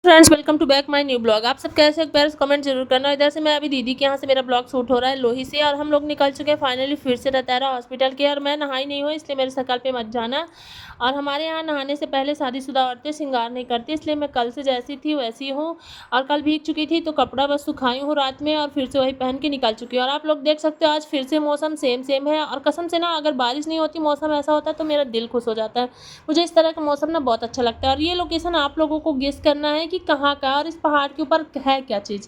Friends, welcome to back my new blog. आप सब कैसे हो? प्यार से कमेंट जरूर करना। इधर से मैं अभी दीदी के यहाँ से मेरा ब्लॉग शूट हो रहा है लोही से, और हम लोग निकल चुके हैं फाइनली फिर से रतारा हॉस्पिटल के। और मैं नहाई नहीं हूँ, इसलिए मेरे शकल पे मत जाना। और हमारे यहाँ नहाने से पहले शादीशुदा औरतें श्रृंगार नहीं करती, इसलिए मैं कल से जैसी थी वैसी हूँ। और कल भीग चुकी थी तो कपड़ा बस सुखाई हूँ रात में, और फिर से वही पहन के निकल चुकी हूँ। और आप लोग देख सकते हो आज फिर से मौसम सेम है। और कसम से ना, अगर बारिश नहीं होती, मौसम ऐसा होता तो मेरा दिल खुश हो जाता है। मुझे इस तरह का मौसम ना बहुत अच्छा लगता है। और ये लोकेशन आप लोगों को गेस करना है कि कहाँ का, और इस पहाड़ के ऊपर है क्या चीज़।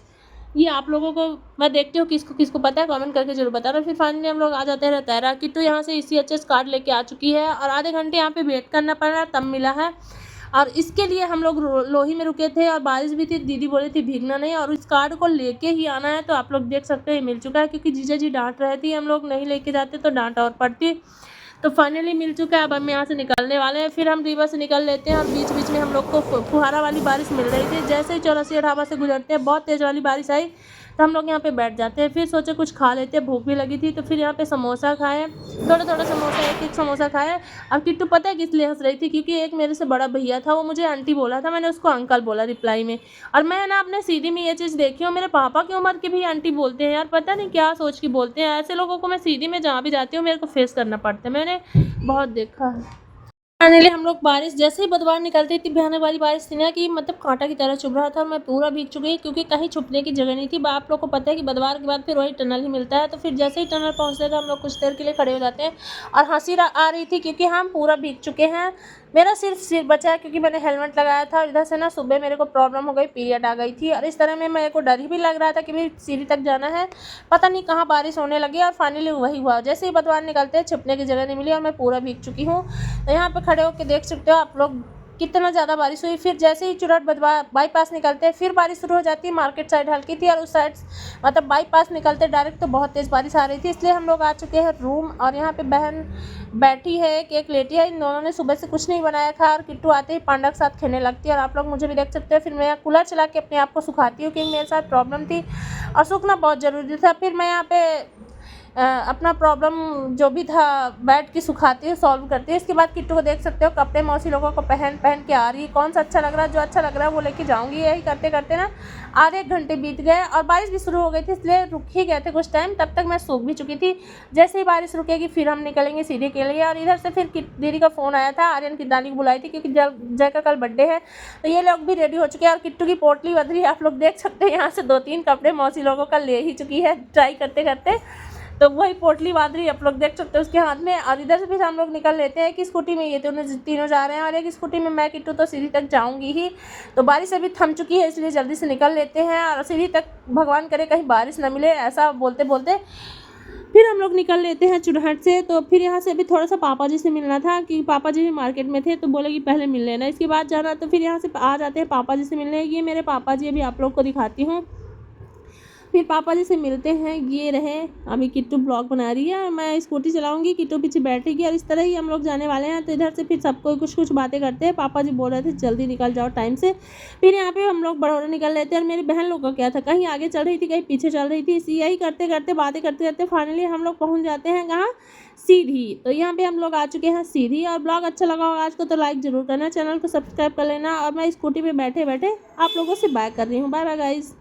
ये आप लोगों को मैं देखती हूँ, किसको किसको पता है कमेंट करके जरूर बताना। फिर फाइनली हम लोग आ जाते हैं रतारा की। तो यहाँ से ECHS कार्ड लेके आ चुकी है, और आधे घंटे यहाँ पे वेट करना पड़ रहा है, तब मिला है। और इसके लिए हम लोग लोही में रुके थे, और बारिश भी थी। दीदी बोली थी भीगना नहीं, और इस कार्ड को लेके ही आना है। तो आप लोग देख सकते हो ये मिल चुका है, क्योंकि जीजा जी डांट रहे थे हम लोग नहीं लेके जाते तो डांट और पड़ती। तो फाइनली मिल चुका है। अब हम यहाँ से निकलने वाले हैं, फिर हम रिवर से निकल लेते हैं। और बीच बीच में हम लोग को फुहारा वाली बारिश मिल रही थी। जैसे ही चौरसिया ढाबा से गुजरते हैं, बहुत तेज़ वाली बारिश आई, तो हम लोग यहाँ पे बैठ जाते हैं। फिर सोचे कुछ खा लेते हैं, भूख भी लगी थी। तो फिर यहाँ पे समोसा खाए, थोड़ा थोड़ा समोसा, एक एक समोसा खाए। अब किट्टू पता है किस लिए हंस रही थी? क्योंकि एक मेरे से बड़ा भैया था, वो मुझे आंटी बोला था, मैंने उसको अंकल बोला रिप्लाई में। और मैं ना अपने सीधी में ये चीज़ देखी हूँ, मेरे पापा की उम्र के भी आंटी बोलते हैं यार, पता नहीं क्या सोच के बोलते हैं। ऐसे लोगों को मैं सीधी में जहाँ भी जाती हूँ मेरे को फेस करना पड़ता है, मैंने बहुत देखा है। फाइनली हम लोग बारिश जैसे ही बदवार निकलती थी, भयानक वाली बारिश थी ना, कि मतलब कांटा की तरह चुभ रहा था। और मैं पूरा भीग चुकी, क्योंकि कहीं छुपने की जगह नहीं थी। आप लोग को पता है कि बदवार के बाद फिर वही टनल ही मिलता है। तो फिर जैसे ही टनल पहुंचते थे, हम लोग कुछ देर के लिए खड़े हो जाते हैं। और हंसी आ रही थी, क्योंकि हम पूरा भीग चुके हैं। मेरा सिर्फ सिर बचा है, क्योंकि मैंने हेलमेट लगाया था। और इधर से ना सुबह मेरे को प्रॉब्लम हो गई, पीरियड आ गई थी। और इस तरह में मेरे को डर भी लग रहा था कि भाई सीढ़ी तक जाना है, पता नहीं कहाँ बारिश होने लगी। और फाइनली वही हुआ, जैसे ही बदवार निकलते हैं छुपने की जगह नहीं मिली, और मैं पूरा भीग चुकी हूँ। तो यहाँ पे खड़े होकर देख सकते हो आप लोग कितना ज़्यादा बारिश हुई। फिर जैसे ही चुरट बाईपास निकलते हैं, फिर बारिश शुरू हो जाती है। मार्केट साइड हल्की थी, और उस साइड मतलब बाईपास निकलते डायरेक्ट तो बहुत तेज़ बारिश आ रही थी। इसलिए हम लोग आ चुके हैं रूम। और यहाँ पे बहन बैठी है, केक लेटी है। इन दोनों ने सुबह से कुछ नहीं बनाया था, और किट्टू आते ही पांडा के साथ खेलने लगती है। और आप लोग मुझे भी देख सकते हो। फिर मैं कूलर चला के अपने आप को सुखाती हूँ, क्योंकि मेरे साथ प्रॉब्लम थी और सूखना बहुत ज़रूरी था। फिर मैं यहाँ पे अपना प्रॉब्लम जो भी था बैठ के सुखाती हूँ, सॉल्व करती हूँ। इसके बाद किट्टू को देख सकते हो, कपड़े मौसी लोगों को पहन पहन के आ रही है। कौन सा अच्छा लग रहा है, जो अच्छा लग रहा है वो लेके जाऊँगी। यही करते करते ना आधे एक घंटे बीत गए, और बारिश भी शुरू हो गई थी, इसलिए रुक ही गए थे कुछ टाइम। तब तक मैं सूख भी चुकी थी। जैसे ही बारिश रुकेगी फिर हम निकलेंगे सीढ़ी के लिए। और इधर से फिर दीदी का फ़ोन आया था, आर्यन की दादी को बुलाई थी, क्योंकि जय का कल बर्थडे है। तो ये लोग भी रेडी हो चुके हैं, और किट्टू की पोटली बंध रही है। आप लोग देख सकते हैं, यहाँ से 2-3 कपड़े मौसी लोगों का ले ही चुकी है ट्राई करते करते। तो वही पोटली बांध रही आप लोग देख सकते हो उसके हाथ में। और इधर से फिर हम लोग निकल लेते हैं कि स्कूटी में ये तीनों जा रहे हैं, और एक स्कूटी में मैं किट्टू तो सीढ़ी तक जाऊंगी ही। तो बारिश अभी थम चुकी है, इसलिए जल्दी से निकल लेते हैं। और सीढ़ी तक भगवान करे कहीं बारिश न मिले, ऐसा बोलते बोलते फिर हम लोग निकल लेते हैं चुरहट से। तो फिर यहाँ से अभी थोड़ा सा पापा जी से मिलना था, कि पापा जी भी मार्केट में थे, तो बोले कि पहले मिल लेना, इसके बाद जाना। तो फिर यहाँ से आ जाते हैं पापा जी से मिलने। ये मेरे पापा जी, अभी आप लोग को दिखाती हूँ। फिर पापा जी से मिलते हैं, ये रहे। अभी किट्टू ब्लॉग बना रही है, मैं स्कूटी चलाऊंगी, किट्टू पीछे बैठेगी, और इस तरह ही हम लोग जाने वाले हैं। तो इधर से फिर सबको कुछ कुछ बातें करते हैं। पापा जी बोल रहे थे जल्दी निकल जाओ टाइम से। फिर यहाँ पे हम लोग बड़ोरा निकल लेते हैं। और मेरी बहन लोग का क्या था, कहीं आगे चल रही थी, कहीं पीछे चल रही थी। यही करते करते बातें करते करते फाइनली हम लोग पहुँच जाते हैं कहाँ, सीधी। तो यहाँ पे हम लोग आ चुके हैं सीधी। और ब्लॉग अच्छा लगा होगा आज को तो लाइक जरूर करना, चैनल को सब्सक्राइब कर लेना। और मैं स्कूटी पे बैठे बैठे आप लोगों से बाय कर रही हूँ। Bye bye guys.